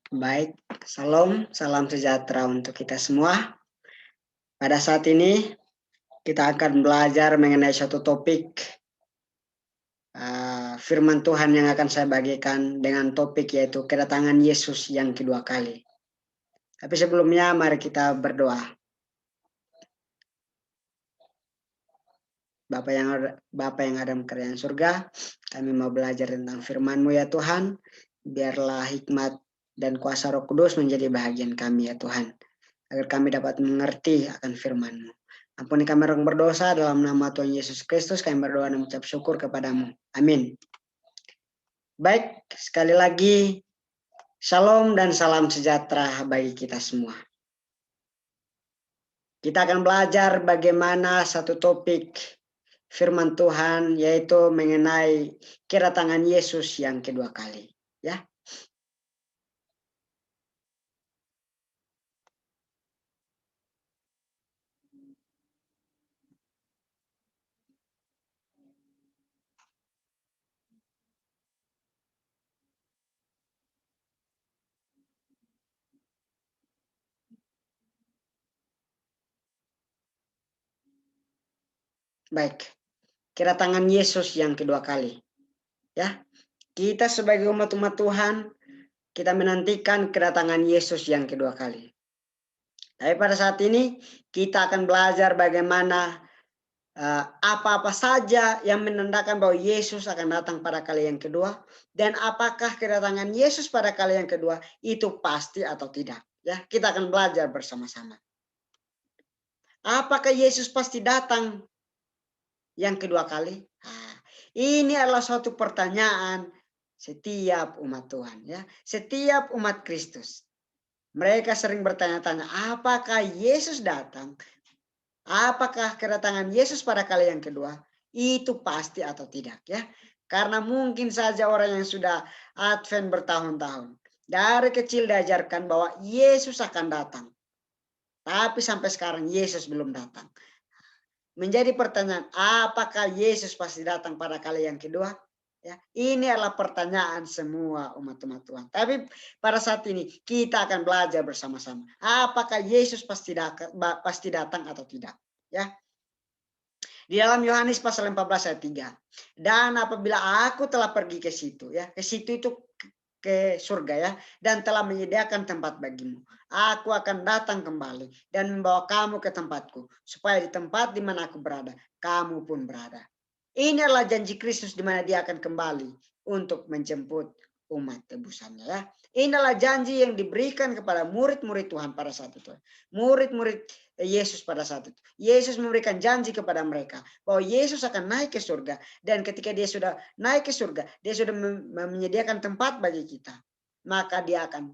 Baik, salam sejahtera untuk kita semua. Pada saat ini kita akan belajar mengenai suatu topik firman Tuhan yang akan saya bagikan dengan topik yaitu kedatangan Yesus yang kedua kali. Tapi sebelumnya mari kita berdoa. Bapa yang ada di kerajaan surga, kami mau belajar tentang firman-Mu ya Tuhan. Biarlah hikmat dan kuasa Roh Kudus menjadi bahagian kami ya Tuhan, agar kami dapat mengerti akan firman-Mu. Ampuni kami orang berdosa, dalam nama Tuhan Yesus Kristus kami berdoa dan mengucap syukur kepadamu. Amin. Baik, sekali lagi shalom dan salam sejahtera bagi kita semua. Kita akan belajar bagaimana satu topik firman Tuhan yaitu mengenai kedatangan Yesus yang kedua kali, ya. Baik. Kedatangan Yesus yang kedua kali, ya. Kita sebagai umat-umat Tuhan, kita menantikan kedatangan Yesus yang kedua kali. Tapi pada saat ini kita akan belajar bagaimana apa-apa saja yang menandakan bahwa Yesus akan datang pada kali yang kedua, dan apakah kedatangan Yesus pada kali yang kedua itu pasti atau tidak. Ya, kita akan belajar bersama-sama. Apakah Yesus pasti datang yang kedua kali? Nah, ini adalah suatu pertanyaan setiap umat Tuhan, ya, setiap umat Kristus. Mereka sering bertanya-tanya, apakah Yesus datang? Apakah kedatangan Yesus pada kali yang kedua itu pasti atau tidak, ya? Karena mungkin saja orang yang sudah Advent bertahun-tahun dari kecil diajarkan bahwa Yesus akan datang. Tapi sampai sekarang Yesus belum datang. Menjadi pertanyaan, apakah Yesus pasti datang pada kali yang kedua? Ya, ini adalah pertanyaan semua umat-umat Tuhan. Tapi pada saat ini kita akan belajar bersama-sama. Apakah Yesus pasti datang atau tidak? Ya. Di dalam Yohanes pasal 14 ayat 3. Dan apabila aku telah pergi ke situ, ya, ke situ itu ke surga, ya, dan telah menyediakan tempat bagimu, aku akan datang kembali dan membawa kamu ke tempatku, supaya di tempat di mana aku berada, kamu pun berada. Ini adalah janji Kristus di mana dia akan kembali untuk menjemput umat tebusannya, ya. Ini adalah janji yang diberikan kepada murid-murid Tuhan pada saat itu. Murid-murid Yesus pada saat itu. Yesus memberikan janji kepada mereka bahwa Yesus akan naik ke surga, dan ketika dia sudah naik ke surga, dia sudah menyediakan tempat bagi kita. Maka dia akan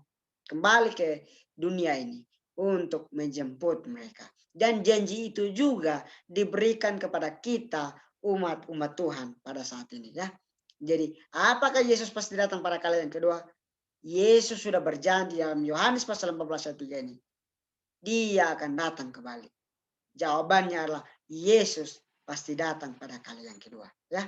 kembali ke dunia ini untuk menjemput mereka. Dan janji itu juga diberikan kepada kita umat-umat Tuhan pada saat ini, ya. Jadi, apakah Yesus pasti datang pada kali yang kedua? Yesus sudah berjanji dalam Yohanes pasal 14 ayat 3 ini. Dia akan datang kembali. Jawabannya adalah Yesus pasti datang pada kali yang kedua, ya.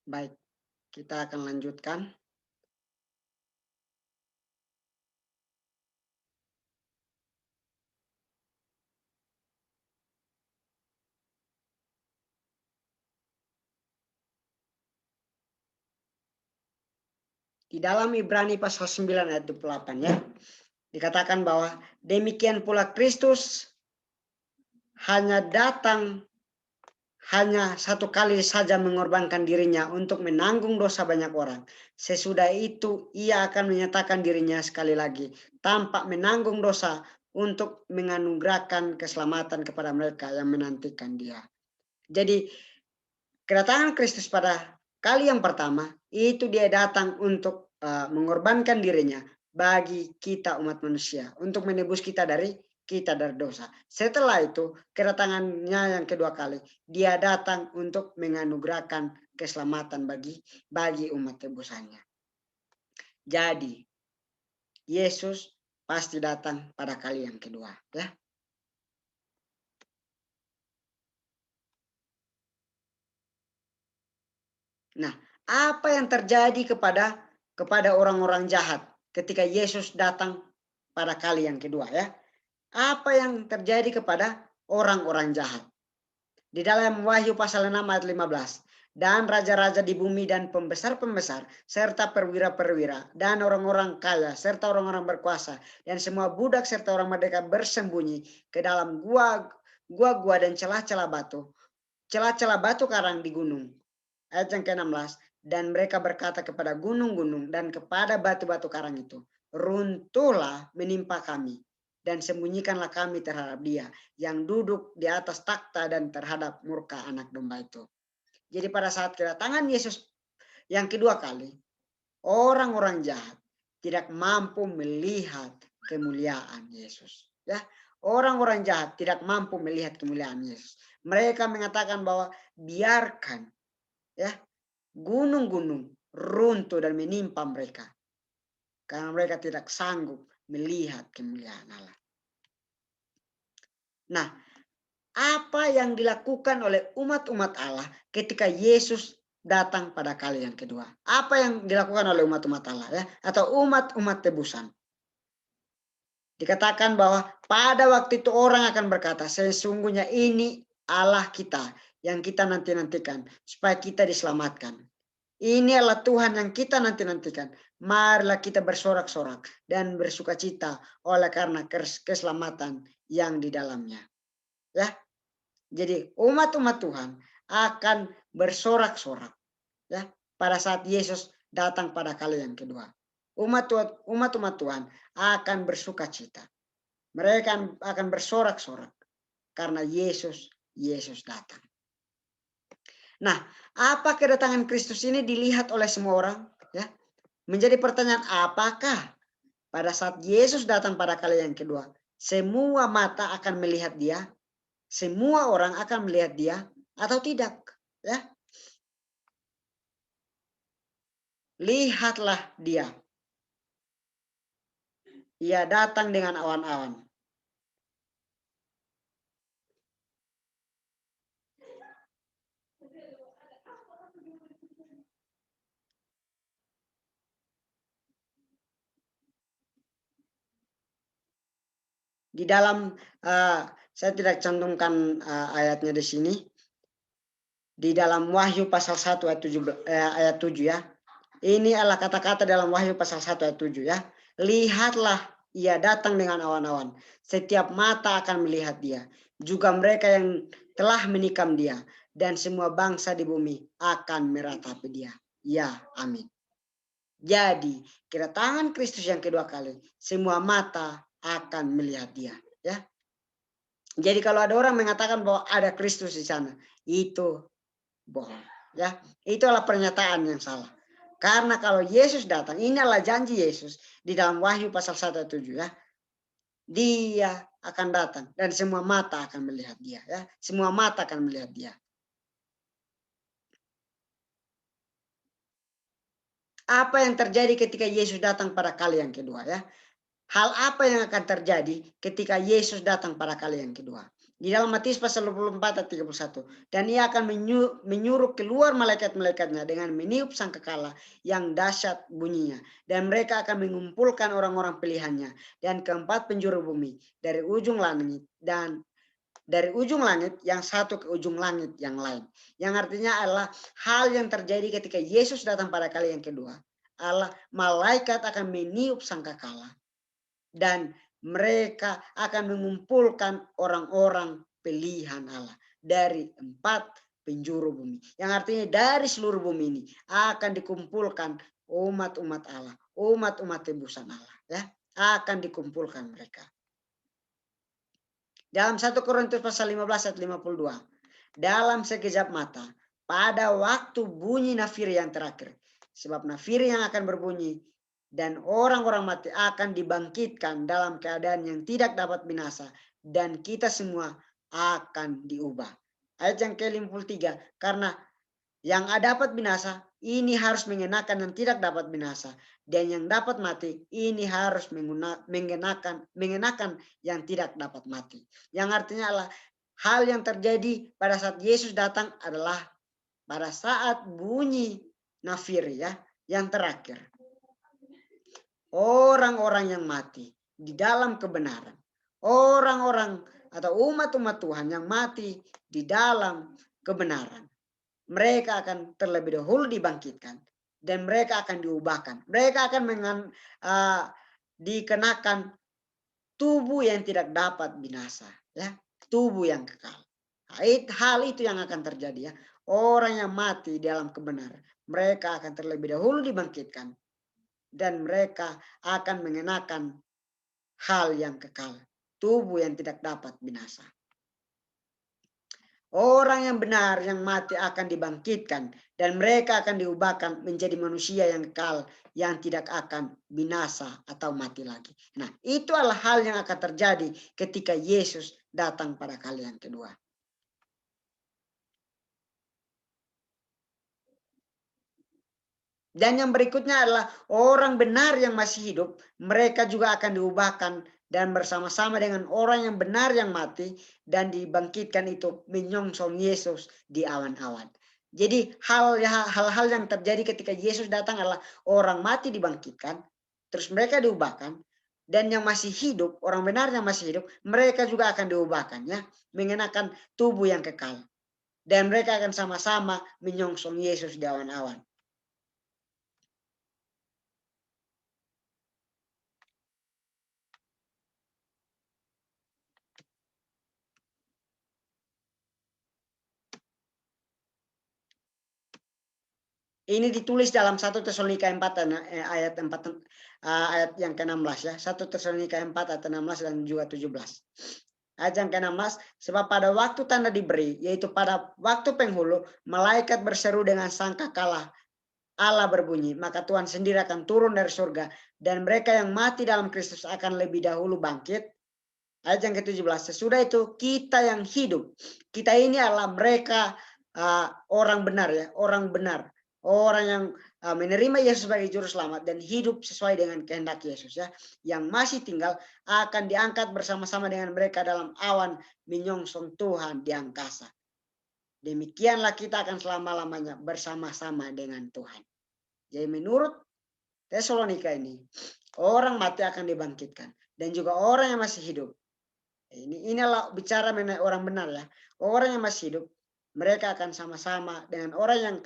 Baik, kita akan lanjutkan. Di dalam Ibrani pasal 9 ayat 28 ya. Dikatakan bahwa demikian pula Kristus hanya datang hanya satu kali saja mengorbankan dirinya untuk menanggung dosa banyak orang. Sesudah itu ia akan menyatakan dirinya sekali lagi tanpa menanggung dosa untuk menganugerahkan keselamatan kepada mereka yang menantikan dia. Jadi kedatangan Kristus pada kali yang pertama itu dia datang untuk mengorbankan dirinya bagi kita umat manusia untuk menebus kita dari dosa. Setelah itu kedatangannya yang kedua kali dia datang untuk menganugerahkan keselamatan bagi umat tebusannya. Jadi Yesus pasti datang pada kali yang kedua ya. Nah, apa yang terjadi kepada orang-orang jahat ketika Yesus datang pada kali yang kedua ya? Apa yang terjadi kepada orang-orang jahat? Di dalam Wahyu pasal 6 ayat 15. Dan raja-raja di bumi dan pembesar-pembesar serta perwira-perwira dan orang-orang kaya serta orang-orang berkuasa dan semua budak serta orang merdeka bersembunyi ke dalam gua-gua dan celah-celah batu karang di gunung. Ayat yang ke-16, dan mereka berkata kepada gunung-gunung dan kepada batu-batu karang itu, runtuhlah menimpa kami dan sembunyikanlah kami terhadap dia yang duduk di atas takhta dan terhadap murka anak domba itu. Jadi pada saat kedatangan Yesus yang kedua kali, orang-orang jahat tidak mampu melihat kemuliaan Yesus. Ya, orang-orang jahat tidak mampu melihat kemuliaan Yesus. Mereka mengatakan bahwa biarkan ya gunung-gunung runtuh dan menimpa mereka karena mereka tidak sanggup melihat kemuliaan Allah. Nah, apa yang dilakukan oleh umat-umat Allah ketika Yesus datang pada kali yang kedua? Apa yang dilakukan oleh umat-umat Allah ya atau umat-umat tebusan? Dikatakan bahwa pada waktu itu orang akan berkata, sesungguhnya ini Allah kita yang kita nanti-nantikan supaya kita diselamatkan. Ini adalah Tuhan yang kita nanti-nantikan. Marilah kita bersorak-sorak dan bersukacita oleh karena keselamatan yang di dalamnya. Ya, jadi umat-umat Tuhan akan bersorak-sorak ya pada saat Yesus datang pada kali yang kedua. Umat-umat Tuhan akan bersukacita. Mereka akan bersorak-sorak karena Yesus datang. Nah, apa kedatangan Kristus ini dilihat oleh semua orang? Ya, menjadi pertanyaan, apakah pada saat Yesus datang pada kali yang kedua, semua mata akan melihat dia, semua orang akan melihat dia, atau tidak? Ya, lihatlah dia. Ia datang dengan awan-awan. Di dalam saya tidak cantumkan ayatnya di sini. Di dalam Wahyu pasal 1 ayat 7 ya. Ini adalah kata-kata dalam Wahyu pasal 1 ayat 7 ya. Lihatlah ia datang dengan awan-awan. Setiap mata akan melihat dia. Juga mereka yang telah menikam dia. Dan semua bangsa di bumi akan meratapi dia. Ya, amin. Jadi kedatangan Kristus yang kedua kali. Semua mata akan melihat dia. Ya. Jadi kalau ada orang mengatakan bahwa ada Kristus di sana. Itu bohong. Ya, itu adalah pernyataan yang salah. Karena kalau Yesus datang, ini adalah janji Yesus di dalam Wahyu pasal 1 ayat 7 ya. Dia akan datang dan semua mata akan melihat dia ya. Semua mata akan melihat dia. Apa yang terjadi ketika Yesus datang pada kali yang kedua ya? hal apa yang akan terjadi ketika Yesus datang pada kali yang kedua. Di dalam Matius pasal 24 ayat 31. Dan ia akan menyuruh keluar malaikat-malaikatnya dengan meniup sangkakala yang dahsyat bunyinya. Dan mereka akan mengumpulkan orang-orang pilihannya dan keempat penjuru bumi dari ujung langit dan dari ujung langit yang satu ke ujung langit yang lain. Yang artinya adalah hal yang terjadi ketika Yesus datang pada kali yang kedua. Allah malaikat akan meniup sangkakala dan mereka akan mengumpulkan orang-orang pilihan Allah dari empat penjuru bumi. Yang artinya dari seluruh bumi ini akan dikumpulkan umat-umat Allah, umat-umat tebusan Allah, ya, akan dikumpulkan mereka. Dalam 1 Korintus pasal 15 ayat 52, dalam sekejap mata, pada waktu bunyi nafiri yang terakhir, sebab nafiri yang akan berbunyi dan orang-orang mati akan dibangkitkan dalam keadaan yang tidak dapat binasa dan kita semua akan diubah. Ayat yang ke-53, karena yang dapat binasa ini harus mengenakan yang tidak dapat binasa dan yang dapat mati ini harus mengenakan yang tidak dapat mati. Yang artinya adalah hal yang terjadi pada saat Yesus datang adalah pada saat bunyi nafiri, ya, yang terakhir. Orang-orang yang mati di dalam kebenaran. Orang-orang atau umat-umat Tuhan yang mati di dalam kebenaran. Mereka akan terlebih dahulu dibangkitkan dan mereka akan diubahkan. Mereka akan dikenakan tubuh yang tidak dapat binasa, ya, tubuh yang kekal. Hal itu yang akan terjadi, ya. Orang yang mati dalam kebenaran, mereka akan terlebih dahulu dibangkitkan dan mereka akan mengenakan hal yang kekal, tubuh yang tidak dapat binasa. Orang yang benar yang mati akan dibangkitkan dan mereka akan diubahkan menjadi manusia yang kekal yang tidak akan binasa atau mati lagi. Nah, itu adalah hal yang akan terjadi ketika Yesus datang pada kali yang kedua. Dan yang berikutnya adalah orang benar yang masih hidup, mereka juga akan diubahkan dan bersama-sama dengan orang yang benar yang mati dan dibangkitkan itu menyongsong Yesus di awan-awan. Jadi hal-hal yang terjadi ketika Yesus datang adalah orang mati dibangkitkan, terus mereka diubahkan, dan yang masih hidup, orang benar yang masih hidup, mereka juga akan diubahkan, ya, mengenakan tubuh yang kekal. Dan mereka akan sama-sama menyongsong Yesus di awan-awan. Ini ditulis dalam 1 Tesalonika 4 ayat 4 ayat yang ke-16, ya. 1 Tesalonika 4 ayat 16 dan juga 17. Ayat yang ke-16, sebab pada waktu tanda diberi, yaitu pada waktu penghulu, malaikat berseru dengan sangkakala Allah berbunyi, maka Tuhan sendiri akan turun dari surga dan mereka yang mati dalam Kristus akan lebih dahulu bangkit. Ayat yang ke-17, sesudah itu kita yang hidup. Kita ini adalah mereka orang benar, ya, orang benar. Orang yang menerima Yesus sebagai juru selamat dan hidup sesuai dengan kehendak Yesus, ya. Yang masih tinggal akan diangkat bersama-sama dengan mereka dalam awan menyongsong Tuhan di angkasa. Demikianlah kita akan selama-lamanya bersama-sama dengan Tuhan. Jadi menurut Tesalonika ini, orang mati akan dibangkitkan dan juga orang yang masih hidup. Inilah bicara mengenai orang benar, ya. Orang yang masih hidup, mereka akan sama-sama dengan orang yang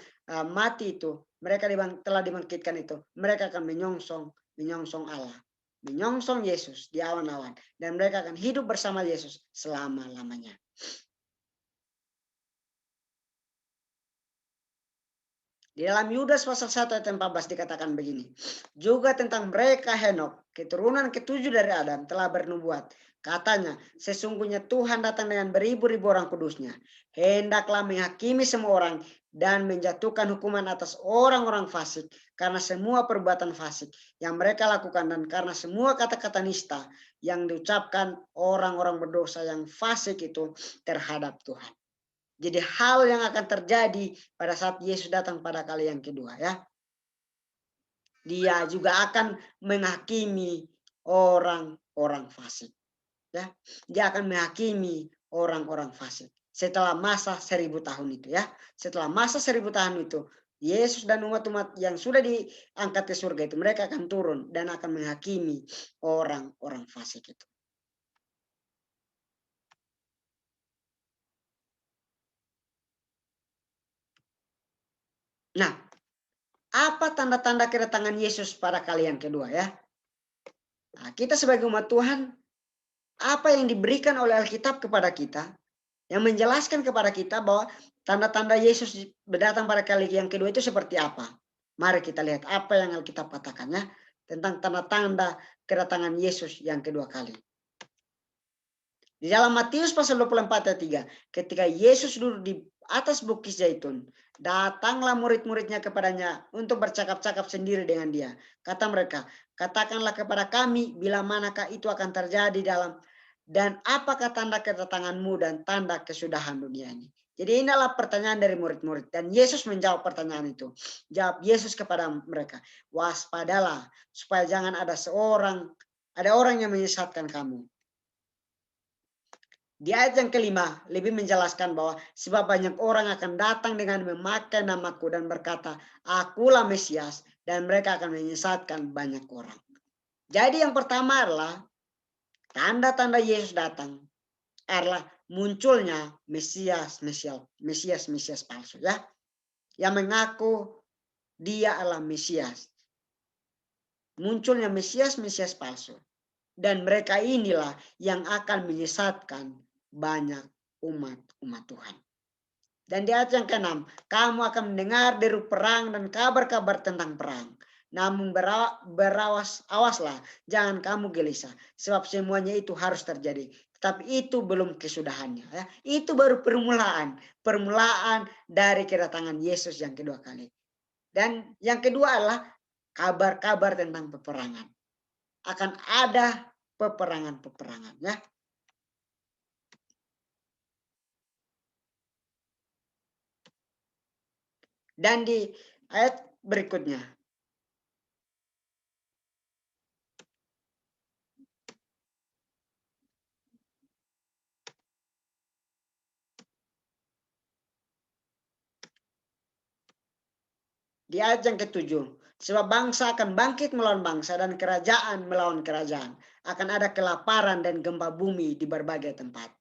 mati itu, mereka telah dibangkitkan itu, mereka akan menyongsong Allah, menyongsong Yesus di awan-awan, dan mereka akan hidup bersama Yesus selama-lamanya. Di dalam Yudas pasal 1 ayat 14 dikatakan begini. Juga tentang mereka Henok, keturunan ketujuh dari Adam, telah bernubuat. Katanya, sesungguhnya Tuhan datang dengan beribu-ribu orang kudusnya. Hendaklah menghakimi semua orang dan menjatuhkan hukuman atas orang-orang fasik karena semua perbuatan fasik yang mereka lakukan dan karena semua kata-kata nista yang diucapkan orang-orang berdosa yang fasik itu terhadap Tuhan. Jadi hal yang akan terjadi pada saat Yesus datang pada kali yang kedua, ya. Dia juga akan menghakimi orang-orang fasik. Ya, dia akan menghakimi orang-orang fasik. Setelah masa 1000 tahun itu ya. Setelah masa 1000 tahun itu, Yesus dan umat-umat yang sudah diangkat ke surga itu, mereka akan turun dan akan menghakimi orang-orang fasik itu. Nah, apa tanda-tanda kedatangan Yesus pada kali yang kedua ya? Nah, kita sebagai umat Tuhan, apa yang diberikan oleh Alkitab kepada kita, yang menjelaskan kepada kita bahwa tanda-tanda Yesus datang pada kali yang kedua itu seperti apa. Mari kita lihat apa yang Alkitab katakannya tentang tanda-tanda kedatangan Yesus yang kedua kali. Di dalam Matius pasal 24 ayat 3, ketika Yesus duduk di atas bukit Zaitun, datanglah murid-muridnya kepadanya untuk bercakap-cakap sendiri dengan dia. Kata mereka, katakanlah kepada kami bila manakah itu akan terjadi dan apakah tanda kedatanganmu dan tanda kesudahan dunia ini. Jadi inilah pertanyaan dari murid-murid. Dan Yesus menjawab pertanyaan itu. Jawab Yesus kepada mereka, waspadalah supaya jangan ada orang yang menyesatkan kamu. Di ayat yang kelima lebih menjelaskan bahwa sebab banyak orang akan datang dengan memakai namaku dan berkata, akulah Mesias, dan mereka akan menyesatkan banyak orang. Jadi yang pertama adalah tanda-tanda Yesus datang adalah munculnya Mesias palsu ya. Yang mengaku dia adalah Mesias. Munculnya Mesias palsu. Dan mereka inilah yang akan menyesatkan banyak umat Tuhan. Dan di ayat yang ke-6, kamu akan mendengar deru perang dan kabar-kabar tentang perang. Namun awaslah, jangan kamu gelisah, sebab semuanya itu harus terjadi. Tetapi itu belum kesudahannya. Ya. Itu baru permulaan dari kedatangan Yesus yang kedua kali. Dan yang kedua adalah kabar-kabar tentang peperangan. Akan ada peperangan ya. Dan di ayat berikutnya, di ayat yang ke-7, sebab bangsa akan bangkit melawan bangsa dan kerajaan melawan kerajaan. Akan ada kelaparan dan gempa bumi di berbagai tempat.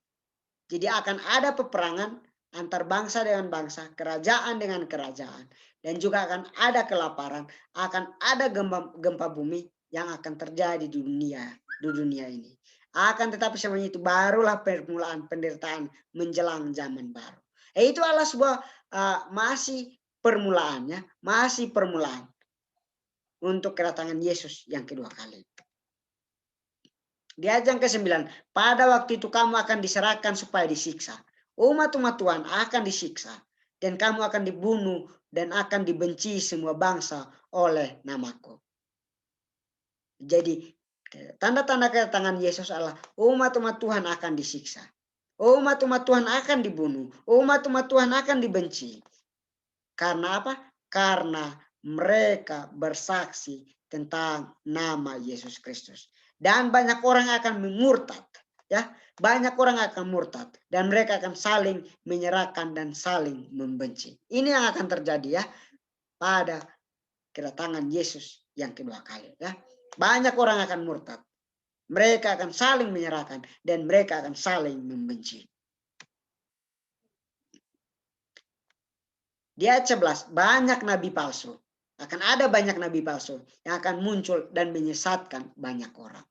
Jadi akan ada peperangan antar bangsa dengan bangsa, kerajaan dengan kerajaan. Dan juga akan ada kelaparan, akan ada gempa bumi yang akan terjadi di dunia ini. Akan tetapi semuanya itu barulah permulaan penderitaan menjelang zaman baru. Itu adalah sebuah masih permulaan untuk kedatangan Yesus yang kedua kali. Di ayat yang ke-9, pada waktu itu kamu akan diserahkan supaya disiksa. Umat-umat Tuhan akan disiksa dan kamu akan dibunuh dan akan dibenci semua bangsa oleh namaku. Jadi tanda-tanda kedatangan Yesus adalah umat-umat Tuhan akan disiksa. Umat-umat Tuhan akan dibunuh. Umat-umat Tuhan akan dibenci. Karena apa? Karena mereka bersaksi tentang nama Yesus Kristus. Dan banyak orang akan murtad. Ya, banyak orang akan murtad. Dan mereka akan saling menyerahkan dan saling membenci. Ini yang akan terjadi ya pada kedatangan Yesus yang kedua kali. Ya. Banyak orang akan murtad. Mereka akan saling menyerahkan dan mereka akan saling membenci. Di ayat 11, banyak nabi palsu. Akan ada banyak nabi palsu yang akan muncul dan menyesatkan banyak orang.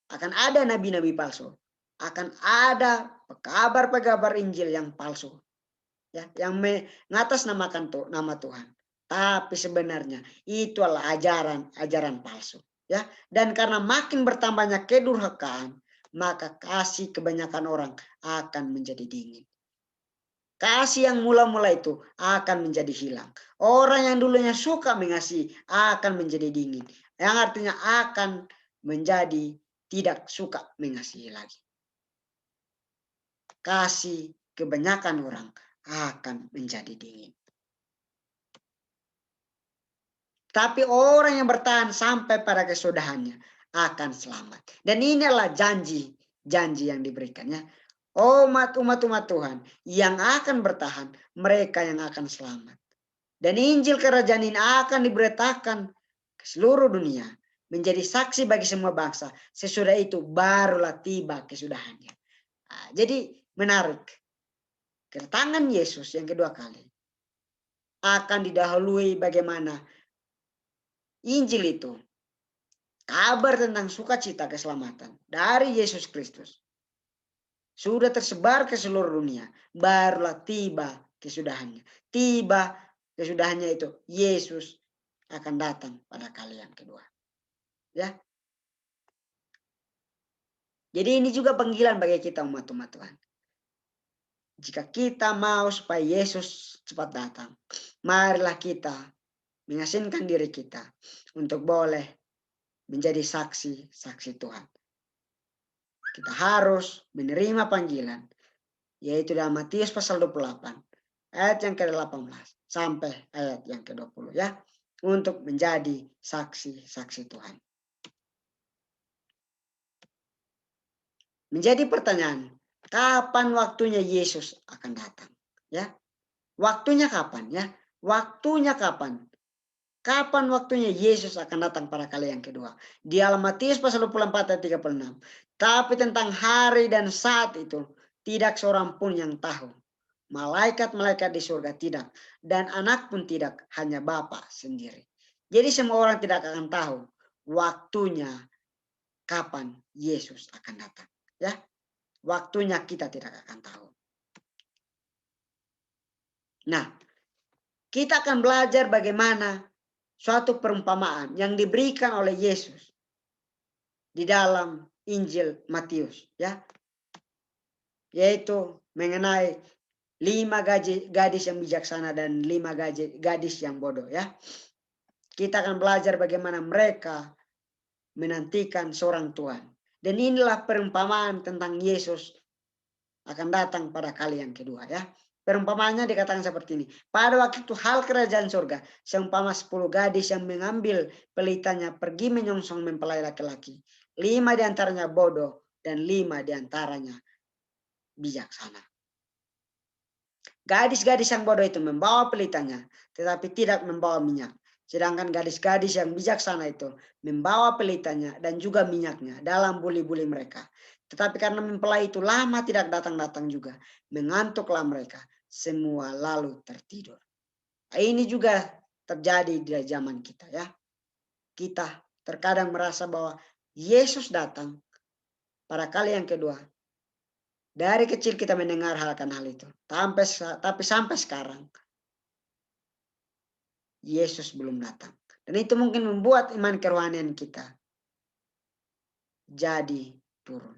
Akan ada nabi-nabi palsu. Akan ada kabar-kabar Injil yang palsu. Ya, yang mengatasnamakan nama Tuhan. Tapi sebenarnya itu adalah ajaran palsu. Ya, dan karena makin bertambahnya kedurhakaan, maka kasih kebanyakan orang akan menjadi dingin. Kasih yang mula-mula itu akan menjadi hilang. Orang yang dulunya suka mengasihi akan menjadi dingin. Yang artinya akan menjadi tidak suka mengasihi lagi. Kasih kebanyakan orang akan menjadi dingin. Tapi orang yang bertahan sampai pada kesudahannya akan selamat. Dan inilah janji yang diberikannya. Umat Tuhan yang akan bertahan, mereka yang akan selamat. Dan Injil kerajaan ini akan diberitakan ke seluruh dunia, menjadi saksi bagi semua bangsa. Sesudah itu barulah tiba kesudahannya. Nah, jadi menarik. Kedatangan Yesus yang kedua kali akan didahului bagaimana Injil itu, kabar tentang sukacita keselamatan dari Yesus Kristus, sudah tersebar ke seluruh dunia. Barulah tiba kesudahannya. Tiba kesudahannya itu Yesus akan datang pada kali yang kedua. Ya. Jadi ini juga panggilan bagi kita umat-umat Tuhan. Jika kita mau supaya Yesus cepat datang, marilah kita mengasingkan diri kita untuk boleh menjadi saksi-saksi Tuhan. Kita harus menerima panggilan, yaitu dalam Matius pasal 28, ayat yang ke-18 sampai ayat yang ke-20 ya, untuk menjadi saksi-saksi Tuhan. Menjadi pertanyaan, kapan waktunya Yesus akan datang? Ya, waktunya kapan? Ya, waktunya kapan? Kapan waktunya Yesus akan datang pada kali yang kedua? Di dalam Matius pasal 24 ayat 36. Tapi tentang hari dan saat itu tidak seorang pun yang tahu. Malaikat-malaikat di surga tidak, dan anak pun tidak, hanya Bapa sendiri. Jadi semua orang tidak akan tahu waktunya kapan Yesus akan datang. Ya, waktunya kita tidak akan tahu. Nah, kita akan belajar bagaimana suatu perumpamaan yang diberikan oleh Yesus di dalam Injil Matius, ya, yaitu mengenai 5 gadis yang bijaksana dan 5 gadis yang bodoh, ya. Kita akan belajar bagaimana mereka menantikan seorang Tuhan. Dan inilah perumpamaan tentang Yesus akan datang pada kali yang kedua, ya. Perumpamaannya dikatakan seperti ini. Pada waktu itu hal kerajaan surga seumpama 10 gadis yang mengambil pelitanya pergi menyongsong mempelai laki-laki. 5 diantaranya bodoh dan 5 diantaranya bijaksana. Gadis-gadis yang bodoh itu membawa pelitanya tetapi tidak membawa minyak. Sedangkan gadis-gadis yang bijaksana itu membawa pelitanya dan juga minyaknya dalam buli-buli mereka. Tetapi karena mempelai itu lama tidak datang-datang juga, mengantuklah mereka semua lalu tertidur. Nah, ini juga terjadi di zaman kita, ya. Kita terkadang merasa bahwa Yesus datang pada kali yang kedua. Dari kecil kita mendengar akan hal itu. Tapi sampai sekarang Yesus belum datang. Dan itu mungkin membuat iman kerohanian kita jadi turun.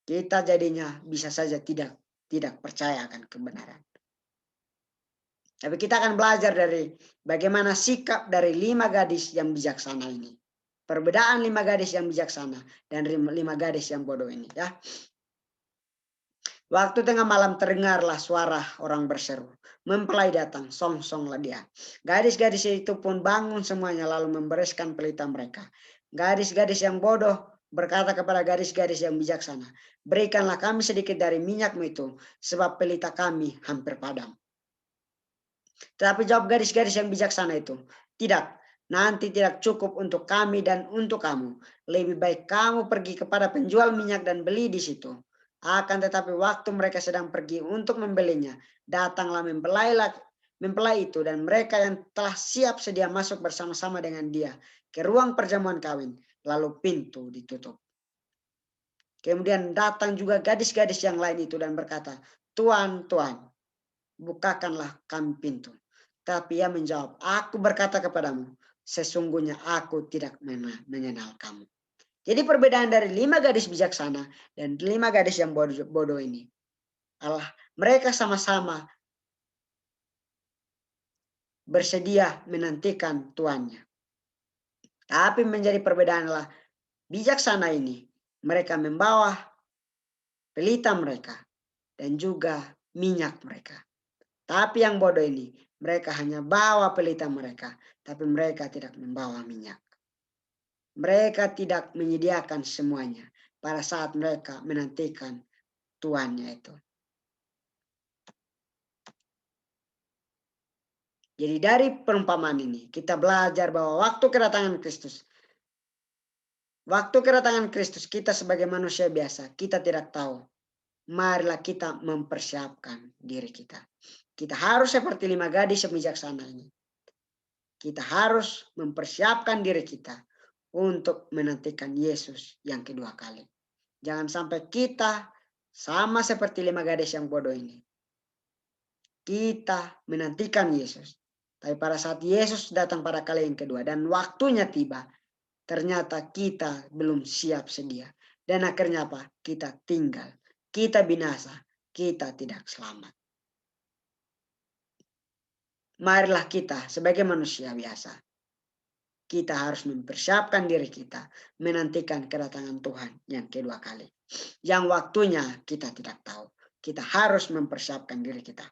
Kita jadinya bisa saja tidak percaya akan kebenaran. Tapi kita akan belajar dari bagaimana sikap dari 5 gadis yang bijaksana ini. Perbedaan 5 gadis yang bijaksana dan 5 gadis yang bodoh ini, ya. Waktu tengah malam terdengarlah suara orang berseru. Mempelai datang, song-songlah dia. Gadis-gadis itu pun bangun semuanya lalu membereskan pelita mereka. Gadis-gadis yang bodoh berkata kepada gadis-gadis yang bijaksana, berikanlah kami sedikit dari minyakmu itu, sebab pelita kami hampir padam. Tetapi jawab gadis-gadis yang bijaksana itu, tidak, nanti tidak cukup untuk kami dan untuk kamu. Lebih baik kamu pergi kepada penjual minyak dan beli di situ. Akan tetapi waktu mereka sedang pergi untuk membelinya, datanglah mempelai itu dan mereka yang telah siap sedia masuk bersama-sama dengan dia ke ruang perjamuan kawin, lalu pintu ditutup. Kemudian datang juga gadis-gadis yang lain itu dan berkata, Tuan, Tuan, bukakanlah kami pintu. Tapi ia menjawab, aku berkata kepadamu, sesungguhnya aku tidak mengenal kamu. Jadi perbedaan dari 5 gadis bijaksana dan 5 gadis yang bodoh ini adalah mereka sama-sama bersedia menantikan tuannya. Tapi menjadi perbedaan adalah bijaksana ini mereka membawa pelita mereka dan juga minyak mereka. Tapi yang bodoh ini mereka hanya bawa pelita mereka, tapi mereka tidak membawa minyak. Mereka tidak menyediakan semuanya pada saat mereka menantikan Tuannya itu. Jadi dari perumpamaan ini kita belajar bahwa waktu kedatangan Kristus kita sebagai manusia biasa, kita tidak tahu. Marilah kita mempersiapkan diri kita. Kita harus seperti 5 gadis yang bijaksana ini. Kita harus mempersiapkan diri kita untuk menantikan Yesus yang kedua kali. Jangan sampai kita sama seperti 5 gadis yang bodoh ini. Kita menantikan Yesus. Tapi pada saat Yesus datang pada kali yang kedua dan waktunya tiba, ternyata kita belum siap sedia. Dan akhirnya apa? Kita tinggal. Kita binasa. Kita tidak selamat. Marilah kita sebagai manusia biasa. Kita harus mempersiapkan diri kita. Menantikan kedatangan Tuhan yang kedua kali. Yang waktunya kita tidak tahu. Kita harus mempersiapkan diri kita.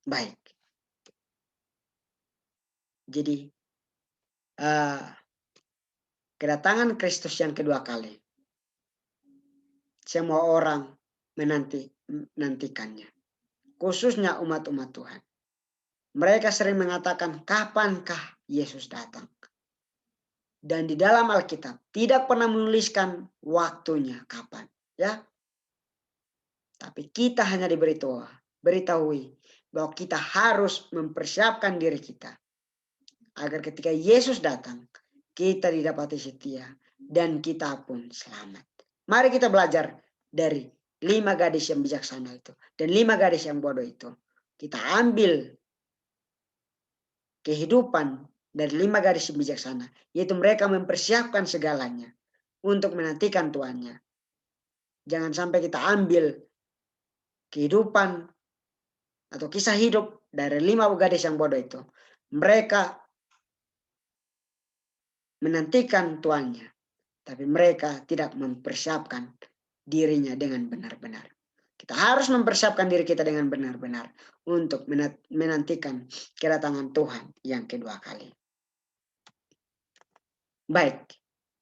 Baik. Jadi kedatangan Kristus yang kedua kali. Semua orang menantikannya. Khususnya umat-umat Tuhan. Mereka sering mengatakan, kapankah Yesus datang? Dan di dalam Alkitab tidak pernah menuliskan waktunya kapan. Ya. Tapi kita hanya beritahui bahwa kita harus mempersiapkan diri kita. Agar ketika Yesus datang, kita didapati setia dan kita pun selamat. Mari kita belajar dari 5 gadis yang bijaksana itu dan 5 gadis yang bodoh itu. Kita ambil kehidupan dari 5 gadis yang bijaksana, yaitu mereka mempersiapkan segalanya untuk menantikan tuannya. Jangan sampai kita ambil kehidupan atau kisah hidup dari 5 gadis yang bodoh itu. Mereka menantikan tuannya, tapi mereka tidak mempersiapkan dirinya dengan benar-benar. Kita harus mempersiapkan diri kita dengan benar-benar untuk menantikan kedatangan Tuhan yang kedua kali. Baik,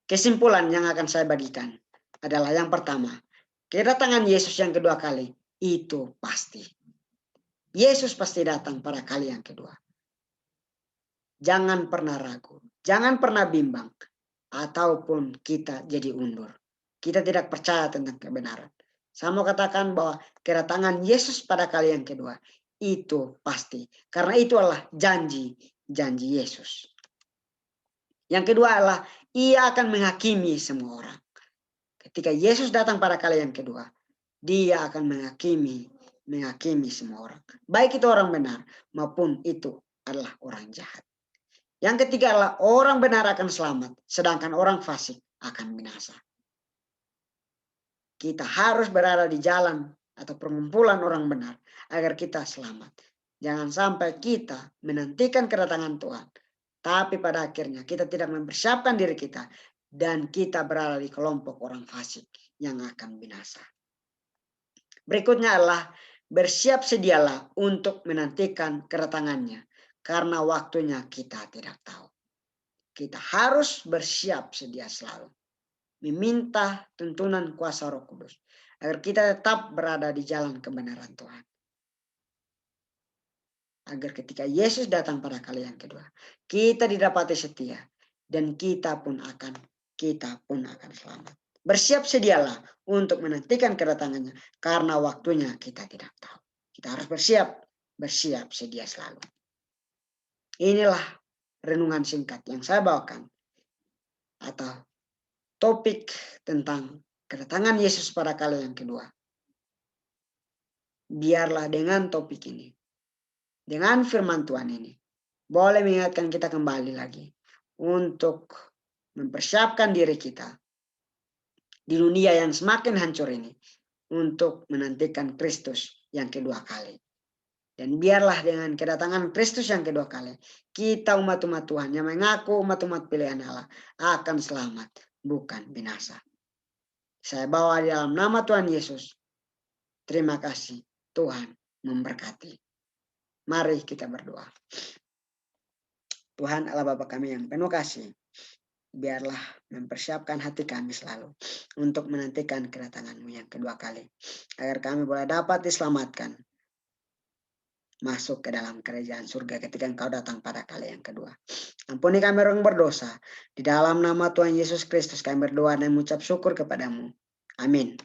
kesimpulan yang akan saya bagikan adalah yang pertama, kedatangan Yesus yang kedua kali itu pasti. Yesus pasti datang pada kali yang kedua. Jangan pernah ragu, jangan pernah bimbang, ataupun kita jadi undur. Kita tidak percaya tentang kebenaran. Saya mau katakan bahwa kedatangan Yesus pada kali yang kedua itu pasti. Karena itu adalah janji Yesus. Yang kedua adalah ia akan menghakimi semua orang. Ketika Yesus datang pada kali yang kedua, dia akan menghakimi semua orang. Baik itu orang benar maupun itu adalah orang jahat. Yang ketiga adalah orang benar akan selamat, sedangkan orang fasik akan binasa. Kita harus berada di jalan atau perkumpulan orang benar agar kita selamat. Jangan sampai kita menantikan kedatangan Tuhan, tapi pada akhirnya kita tidak mempersiapkan diri kita dan kita berada di kelompok orang fasik yang akan binasa. Berikutnya adalah bersiap sedialah untuk menantikan kedatangannya. Karena waktunya kita tidak tahu. Kita harus bersiap sedia selalu. Meminta tuntunan kuasa Roh Kudus. Agar kita tetap berada di jalan kebenaran Tuhan. Agar ketika Yesus datang pada kali yang kedua. Kita didapati setia. Dan kita pun akan selamat. Bersiap sedialah untuk menantikan kedatangannya. Karena waktunya kita tidak tahu. Kita harus bersiap sedia selalu. Inilah renungan singkat yang saya bawakan atau topik tentang kedatangan Yesus pada kali yang kedua. Biarlah dengan topik ini, dengan firman Tuhan ini, boleh mengingatkan kita kembali lagi untuk mempersiapkan diri kita di dunia yang semakin hancur ini untuk menantikan Kristus yang kedua kali. Dan biarlah dengan kedatangan Kristus yang kedua kali, kita umat-umat Tuhan yang mengaku umat-umat pilihan Allah akan selamat, bukan binasa. Saya bawa di dalam nama Tuhan Yesus. Terima kasih, Tuhan memberkati. Mari kita berdoa. Tuhan Allah Bapa kami yang penuh kasih, biarlah mempersiapkan hati kami selalu untuk menantikan kedatangan-Mu yang kedua kali, agar kami boleh dapat diselamatkan masuk ke dalam kerajaan surga ketika Engkau datang pada kali yang kedua. Ampuni kami orang berdosa. Di dalam nama Tuhan Yesus Kristus kami berdoa dan mengucap syukur kepadamu. Amin.